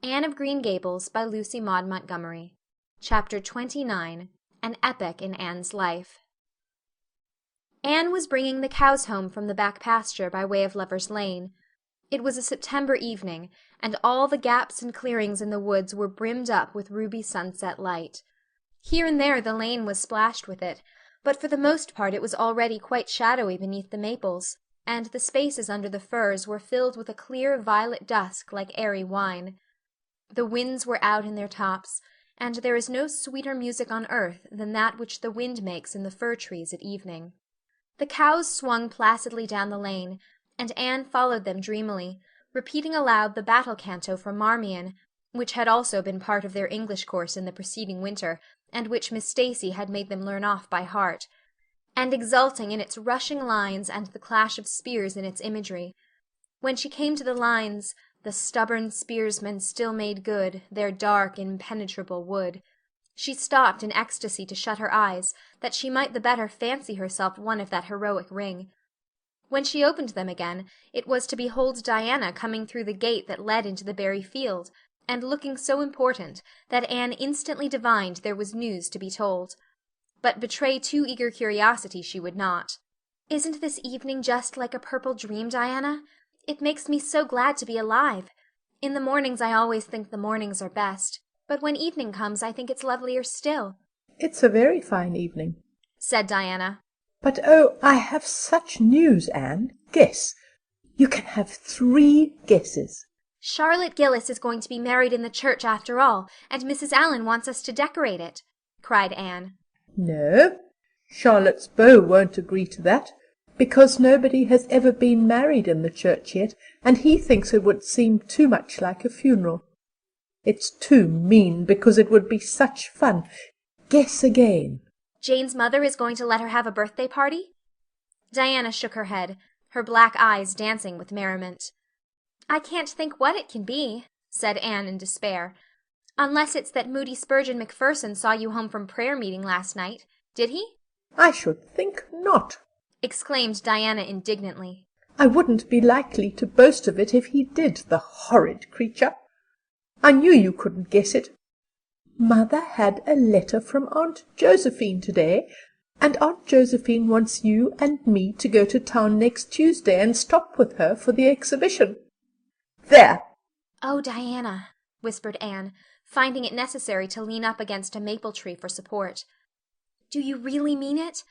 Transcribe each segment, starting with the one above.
Anne of Green Gables by Lucy Maud Montgomery. Chapter 29. An Epoch in Anne's Life. Anne was bringing the cows home from the back pasture by way of Lover's Lane. It was a September evening, and all the gaps and clearings in the woods were brimmed up with ruby sunset light. Here and there the lane was splashed with it, but for the most part it was already quite shadowy beneath the maples, and the spaces under the firs were filled with a clear violet dusk like airy wine. The winds were out in their tops, and there is no sweeter music on earth than that which the wind makes in the fir trees at evening. The cows swung placidly down the lane, and Anne followed them dreamily, repeating aloud the battle canto from Marmion, which had also been part of their English course in the preceding winter, and which Miss Stacy had made them learn off by heart, and exulting in its rushing lines and the clash of spears in its imagery. When she came to the lines, "The stubborn spearsmen still made good their dark, impenetrable wood," she stopped in ecstasy to shut her eyes, that she might the better fancy herself one of that heroic ring. When she opened them again, it was to behold Diana coming through the gate that led into the berry field, and looking so important that Anne instantly divined there was news to be told. But betray too eager curiosity she would not. "Isn't this evening just like a purple dream, Diana? It makes me so glad to be alive. In the mornings I always think the mornings are best, but when evening comes I think it's lovelier still." "It's a very fine evening," said Diana. "But oh, I have such news, Anne. Guess. You can have 3 guesses." "Charlotte Gillis is going to be married in the church after all, and Mrs. Allan wants us to decorate it," cried Anne. "No, Charlotte's beau won't agree to that, because nobody has ever been married in the church yet, and he thinks it would seem too much like a funeral. It's too mean, because it would be such fun. Guess again." "Jane's mother is going to let her have a birthday party?" Diana shook her head, her black eyes dancing with merriment. "I can't think what it can be," said Anne in despair. "Unless it's that Moody Spurgeon Macpherson saw you home from prayer meeting last night. Did he?" "I should think not!" exclaimed Diana indignantly. "I wouldn't be likely to boast of it if he did, the horrid creature. I knew you couldn't guess it. Mother had a letter from Aunt Josephine today, and Aunt Josephine wants you and me to go to town next Tuesday and stop with her for the exhibition. There!" "Oh, Diana," whispered Anne, finding it necessary to lean up against a maple tree for support. "Do you really mean it?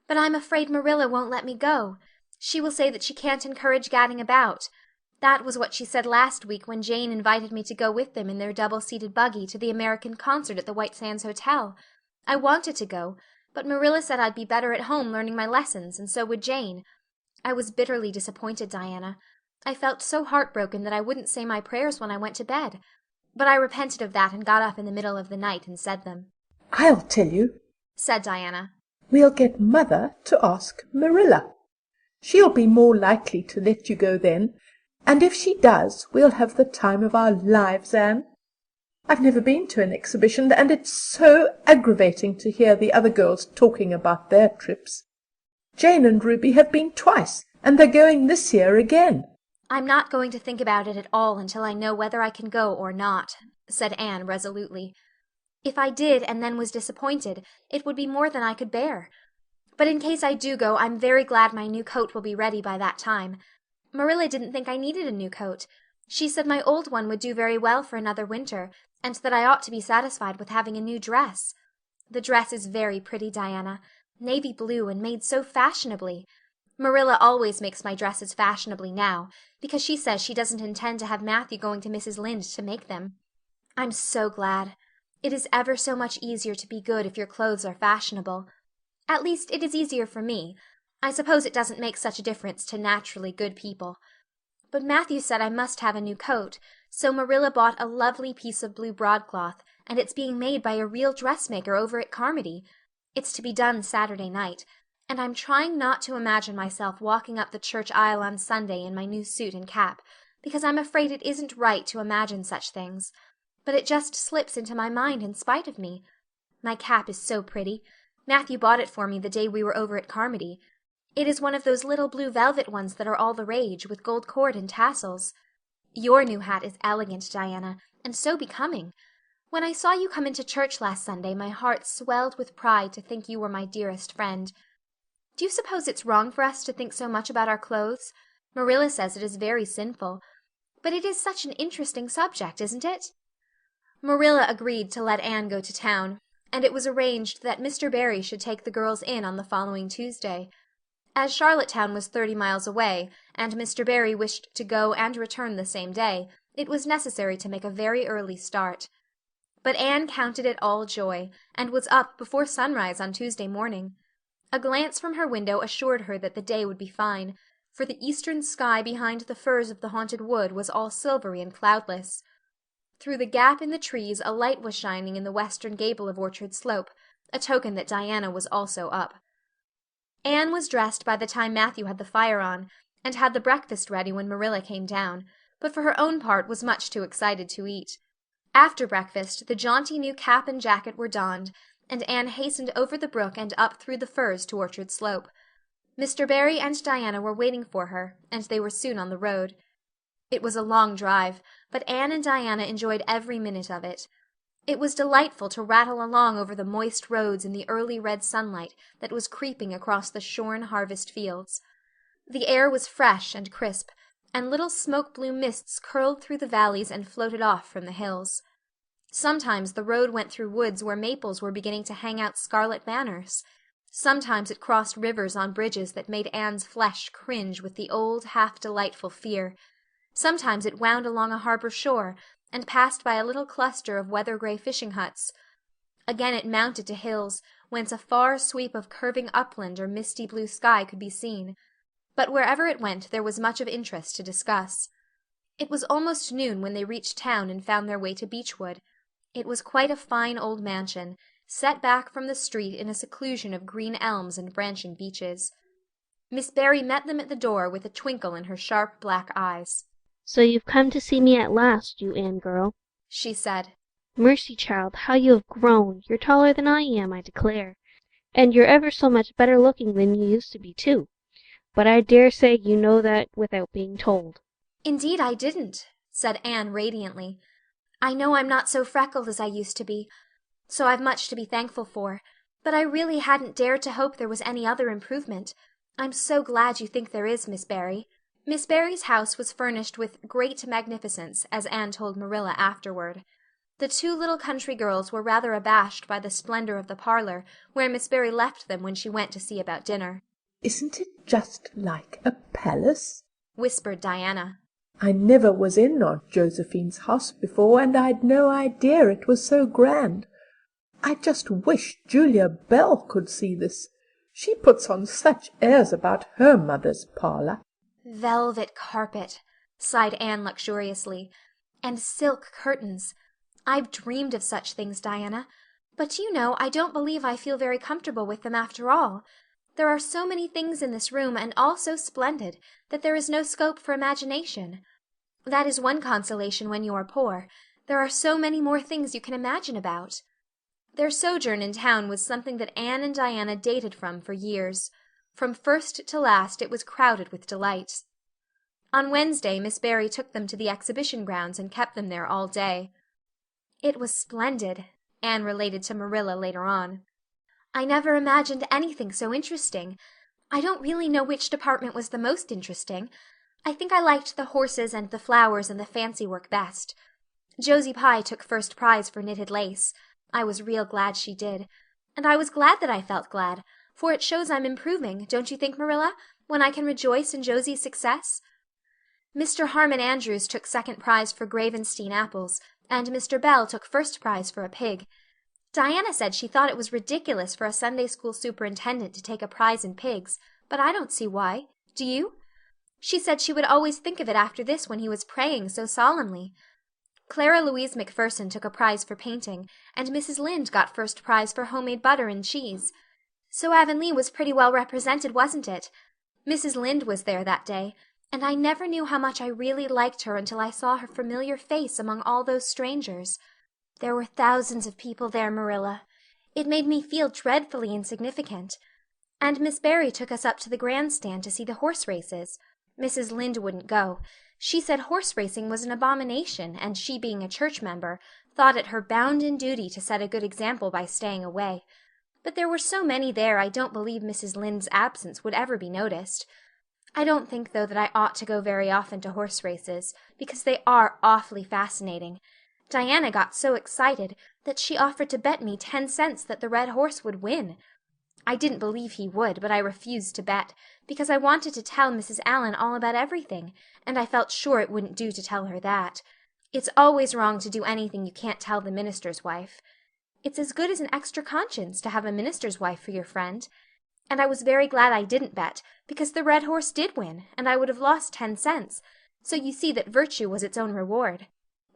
But I'm afraid Marilla won't let me go. She will say that she can't encourage gadding about. That was what she said last week when Jane invited me to go with them in their double-seated buggy to the American concert at the White Sands Hotel. I wanted to go, but Marilla said I'd be better at home learning my lessons, and so would Jane. I was bitterly disappointed, Diana. I felt so heartbroken that I wouldn't say my prayers when I went to bed. But I repented of that and got up in the middle of the night and said them." "I'll tell you," said Diana. "We'll get Mother to ask Marilla. She'll be more likely to let you go then, and if she does, we'll have the time of our lives, Anne. I've never been to an exhibition, and it's so aggravating to hear the other girls talking about their trips. Jane and Ruby have been twice, and they're going this year again." "I'm not going to think about it at all until I know whether I can go or not," said Anne resolutely. "If I did and then was disappointed, it would be more than I could bear. But in case I do go, I'm very glad my new coat will be ready by that time. Marilla didn't think I needed a new coat. She said my old one would do very well for another winter, and that I ought to be satisfied with having a new dress. The dress is very pretty, Diana. Navy blue and made so fashionably. Marilla always makes my dresses fashionably now, because she says she doesn't intend to have Matthew going to Mrs. Lynde to make them. I'm so glad. It is ever so much easier to be good if your clothes are fashionable. At least it is easier for me. I suppose it doesn't make such a difference to naturally good people. But Matthew said I must have a new coat, so Marilla bought a lovely piece of blue broadcloth, and it's being made by a real dressmaker over at Carmody. It's to be done Saturday night, and I'm trying not to imagine myself walking up the church aisle on Sunday in my new suit and cap, because I'm afraid it isn't right to imagine such things. But it just slips into my mind in spite of me. My cap is so pretty. Matthew bought it for me the day we were over at Carmody. It is one of those little blue velvet ones that are all the rage, with gold cord and tassels. Your new hat is elegant, Diana, and so becoming. When I saw you come into church last Sunday, my heart swelled with pride to think you were my dearest friend. Do you suppose it's wrong for us to think so much about our clothes? Marilla says it is very sinful. But it is such an interesting subject, isn't it? Marilla agreed to let Anne go to town, and it was arranged that Mr. Barry should take the girls in on the following Tuesday. As Charlottetown was 30 miles away, and Mr. Barry wished to go and return the same day, it was necessary to make a very early start. But Anne counted it all joy, and was up before sunrise on Tuesday morning. A glance from her window assured her that the day would be fine, for the eastern sky behind the firs of the haunted wood was all silvery and cloudless. Through the gap in the trees a light was shining in the western gable of Orchard Slope, a token that Diana was also up. Anne was dressed by the time Matthew had the fire on, and had the breakfast ready when Marilla came down, but for her own part was much too excited to eat. After breakfast the jaunty new cap and jacket were donned, and Anne hastened over the brook and up through the firs to Orchard Slope. Mr. Barry and Diana were waiting for her, and they were soon on the road. It was a long drive, but Anne and Diana enjoyed every minute of it. It was delightful to rattle along over the moist roads in the early red sunlight that was creeping across the shorn harvest fields. The air was fresh and crisp, and little smoke-blue mists curled through the valleys and floated off from the hills. Sometimes the road went through woods where maples were beginning to hang out scarlet banners. Sometimes it crossed rivers on bridges that made Anne's flesh cringe with the old, half-delightful fear. Sometimes it wound along a harbor shore, and passed by a little cluster of weather-gray fishing huts. Again it mounted to hills, whence a far sweep of curving upland or misty blue sky could be seen. But wherever it went there was much of interest to discuss. It was almost noon when they reached town and found their way to Beachwood. It was quite a fine old mansion, set back from the street in a seclusion of green elms and branching beeches. Miss Barry met them at the door with a twinkle in her sharp black eyes. "So you've come to see me at last, you Anne girl," she said. "Mercy, child, how you have grown! You're taller than I am, I declare. And you're ever so much better looking than you used to be, too. But I dare say you know that without being told." "Indeed I didn't," said Anne radiantly. "I know I'm not so freckled as I used to be, so I've much to be thankful for, but I really hadn't dared to hope there was any other improvement. I'm so glad you think there is, Miss Barry." Miss Barry's house was furnished with great magnificence, as Anne told Marilla afterward. The two little country girls were rather abashed by the splendor of the parlor, where Miss Barry left them when she went to see about dinner. "Isn't it just like a palace?" whispered Diana. "I never was in Aunt Josephine's house before, and I'd no idea it was so grand. I just wish Julia Bell could see this. She puts on such airs about her mother's parlor." "Velvet carpet," sighed Anne luxuriously, "and silk curtains. I've dreamed of such things, Diana. But do you know, I don't believe I feel very comfortable with them after all. There are so many things in this room, and all so splendid, that there is no scope for imagination. That is one consolation when you are poor. There are so many more things you can imagine about." Their sojourn in town was something that Anne and Diana dated from for years. From first to last it was crowded with delights. On Wednesday Miss Barry took them to the exhibition grounds and kept them there all day. "It was splendid," Anne related to Marilla later on. "I never imagined anything so interesting. I don't really know which department was the most interesting. I think I liked the horses and the flowers and the fancy work best. Josie Pye took first prize for knitted lace. I was real glad she did. And I was glad that I felt glad, for it shows I'm improving, don't you think, Marilla, when I can rejoice in Josie's success? Mr. Harmon Andrews took second prize for Gravenstein apples, and Mr. Bell took first prize for a pig. Diana said she thought it was ridiculous for a Sunday school superintendent to take a prize in pigs, but I don't see why. Do you? She said she would always think of it after this when he was praying so solemnly. Clara Louise McPherson took a prize for painting, and Mrs. Lynde got first prize for homemade butter and cheese. So Avonlea was pretty well represented, wasn't it? Mrs. Lynde was there that day, and I never knew how much I really liked her until I saw her familiar face among all those strangers. There were thousands of people there, Marilla. It made me feel dreadfully insignificant. And Miss Barry took us up to the grandstand to see the horse races. Mrs. Lynde wouldn't go. She said horse racing was an abomination, and she being a church member, thought it her bounden duty to set a good example by staying away. But there were so many there I don't believe Mrs. Lynde's absence would ever be noticed. I don't think, though, that I ought to go very often to horse races, because they are awfully fascinating. Diana got so excited that she offered to bet me 10 cents that the red horse would win. I didn't believe he would, but I refused to bet, because I wanted to tell Mrs. Allan all about everything, and I felt sure it wouldn't do to tell her that. It's always wrong to do anything you can't tell the minister's wife. It's as good as an extra conscience to have a minister's wife for your friend. And I was very glad I didn't bet, because the red horse did win, and I would have lost 10 cents. So you see that virtue was its own reward.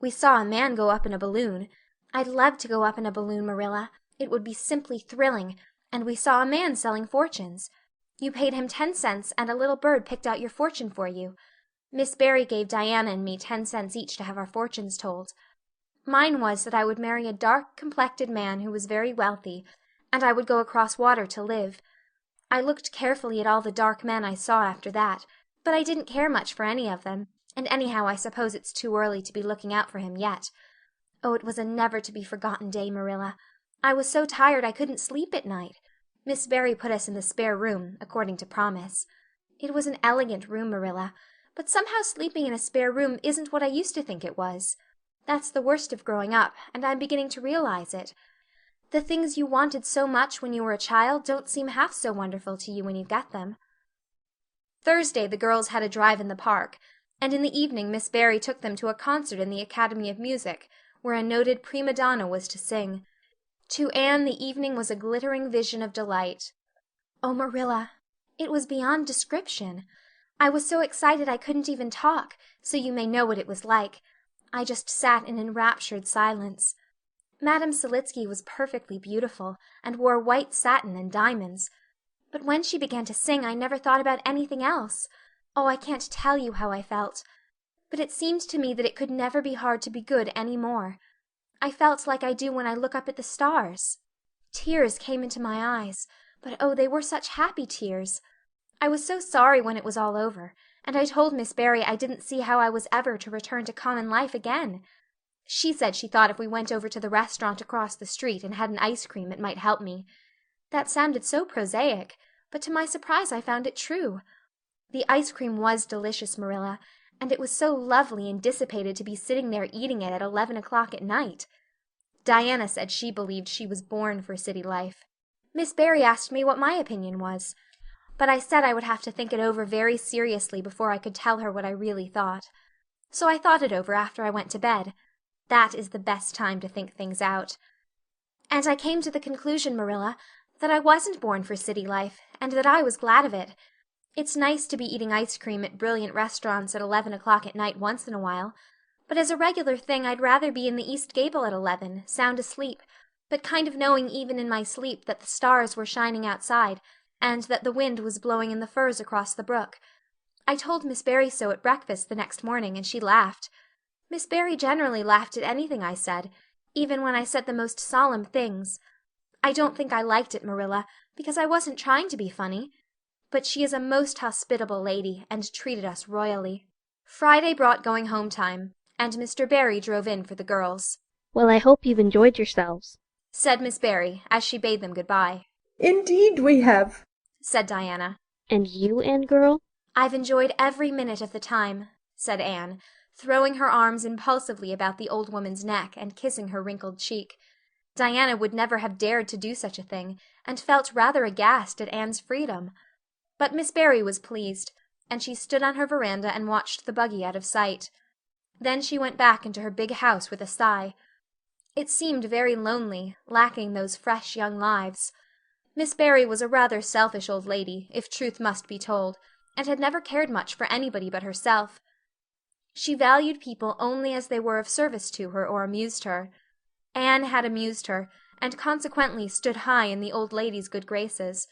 We saw a man go up in a balloon. I'd love to go up in a balloon, Marilla. It would be simply thrilling. And we saw a man selling fortunes. You paid him 10 cents, and a little bird picked out your fortune for you. Miss Barry gave Diana and me 10 cents each to have our fortunes told. Mine was that I would marry a dark-complected man who was very wealthy, and I would go across water to live. I looked carefully at all the dark men I saw after that, but I didn't care much for any of them, and anyhow I suppose it's too early to be looking out for him yet. Oh, it was a never-to-be-forgotten day, Marilla. I was so tired I couldn't sleep at night. Miss Barry put us in the spare room, according to promise. It was an elegant room, Marilla, but somehow sleeping in a spare room isn't what I used to think it was. That's the worst of growing up, and I'm beginning to realize it. The things you wanted so much when you were a child don't seem half so wonderful to you when you get them. Thursday the girls had a drive in the park, and in the evening Miss Barry took them to a concert in the Academy of Music, where a noted prima donna was to sing. To Anne the evening was a glittering vision of delight. Oh, Marilla, it was beyond description. I was so excited I couldn't even talk, so you may know what it was like. I just sat in enraptured silence. Madame Selitsky was perfectly beautiful, and wore white satin and diamonds. But when she began to sing I never thought about anything else. Oh, I can't tell you how I felt. But it seemed to me that it could never be hard to be good any more. I felt like I do when I look up at the stars. Tears came into my eyes, but oh, they were such happy tears. I was so sorry when it was all over, and I told Miss Barry I didn't see how I was ever to return to common life again. She said she thought if we went over to the restaurant across the street and had an ice cream it might help me. That sounded so prosaic, but to my surprise I found it true. The ice cream was delicious, Marilla, and it was so lovely and dissipated to be sitting there eating it at 11 o'clock at night. Diana said she believed she was born for city life. Miss Barry asked me what my opinion was, but I said I would have to think it over very seriously before I could tell her what I really thought. So I thought it over after I went to bed. That is the best time to think things out. And I came to the conclusion, Marilla, that I wasn't born for city life, and that I was glad of it. It's nice to be eating ice cream at brilliant restaurants at 11 o'clock at night once in a while, but as a regular thing I'd rather be in the East Gable at 11, sound asleep, but kind of knowing even in my sleep that the stars were shining outside, and that the wind was blowing in the firs across the brook. I told Miss Barry so at breakfast the next morning, and she laughed. Miss Barry generally laughed at anything I said, even when I said the most solemn things. I don't think I liked it, Marilla, because I wasn't trying to be funny. But she is a most hospitable lady, and treated us royally. Friday brought going home time, and Mr. Barry drove in for the girls. Well, I hope you've enjoyed yourselves, said Miss Barry, as she bade them good-bye. Indeed we have, said Diana. And you, Anne girl? I've enjoyed every minute of the time, said Anne, throwing her arms impulsively about the old woman's neck and kissing her wrinkled cheek. Diana would never have dared to do such a thing, and felt rather aghast at Anne's freedom. But Miss Barry was pleased, and she stood on her veranda and watched the buggy out of sight. Then she went back into her big house with a sigh. It seemed very lonely, lacking those fresh young lives. Miss Barry was a rather selfish old lady, if truth must be told, and had never cared much for anybody but herself. She valued people only as they were of service to her or amused her. Anne had amused her, and consequently stood high in the old lady's good graces.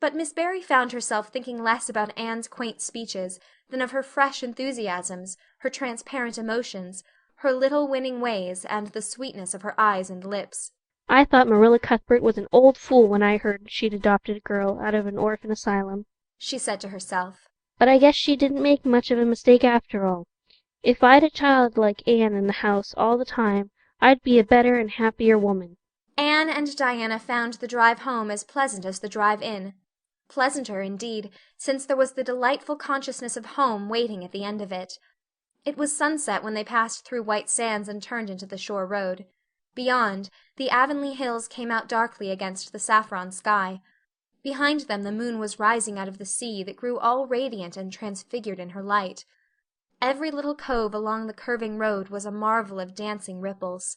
But Miss Barry found herself thinking less about Anne's quaint speeches than of her fresh enthusiasms, her transparent emotions, her little winning ways, and the sweetness of her eyes and lips. I thought Marilla Cuthbert was an old fool when I heard she'd adopted a girl out of an orphan asylum, she said to herself. But I guess she didn't make much of a mistake after all. If I'd a child like Anne in the house all the time, I'd be a better and happier woman." Anne and Diana found the drive home as pleasant as the drive in. Pleasanter, indeed, since there was the delightful consciousness of home waiting at the end of it. It was sunset when they passed through White Sands and turned into the shore road. Beyond, the Avonlea hills came out darkly against the saffron sky. Behind them the moon was rising out of the sea that grew all radiant and transfigured in her light. Every little cove along the curving road was a marvel of dancing ripples.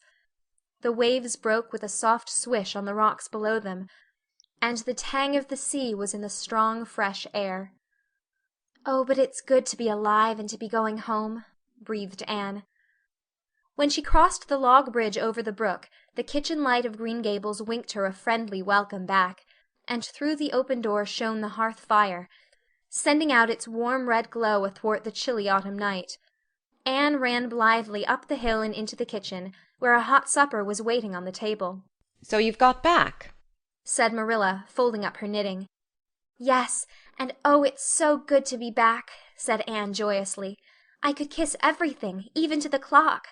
The waves broke with a soft swish on the rocks below them, and the tang of the sea was in the strong, fresh air. "Oh, but it's good to be alive and to be going home," breathed Anne. When she crossed the log bridge over the brook, the kitchen light of Green Gables winked her a friendly welcome back, and through the open door shone the hearth fire, sending out its warm red glow athwart the chilly autumn night. Anne ran blithely up the hill and into the kitchen, where a hot supper was waiting on the table. "So you've got back?" said Marilla, folding up her knitting. "Yes, and oh, it's so good to be back," said Anne joyously. "I could kiss everything, even to the clock.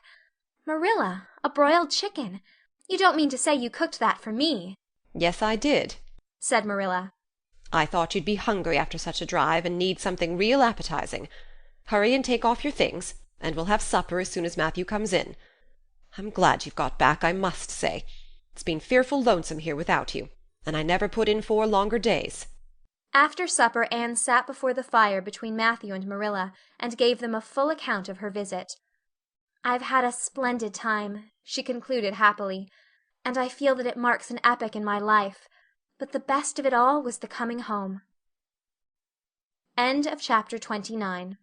Marilla, a broiled chicken! You don't mean to say you cooked that for me?" "Yes, I did," said Marilla. "I thought you'd be hungry after such a drive and need something real appetizing. Hurry and take off your things, and we'll have supper as soon as Matthew comes in. I'm glad you've got back, I must say. It's been fearful lonesome here without you, and I never put in 4 longer days." After supper Anne sat before the fire between Matthew and Marilla and gave them a full account of her visit. "I've had a splendid time," she concluded happily, "and I feel that it marks an epoch in my life. But the best of it all was the coming home." End of chapter 29.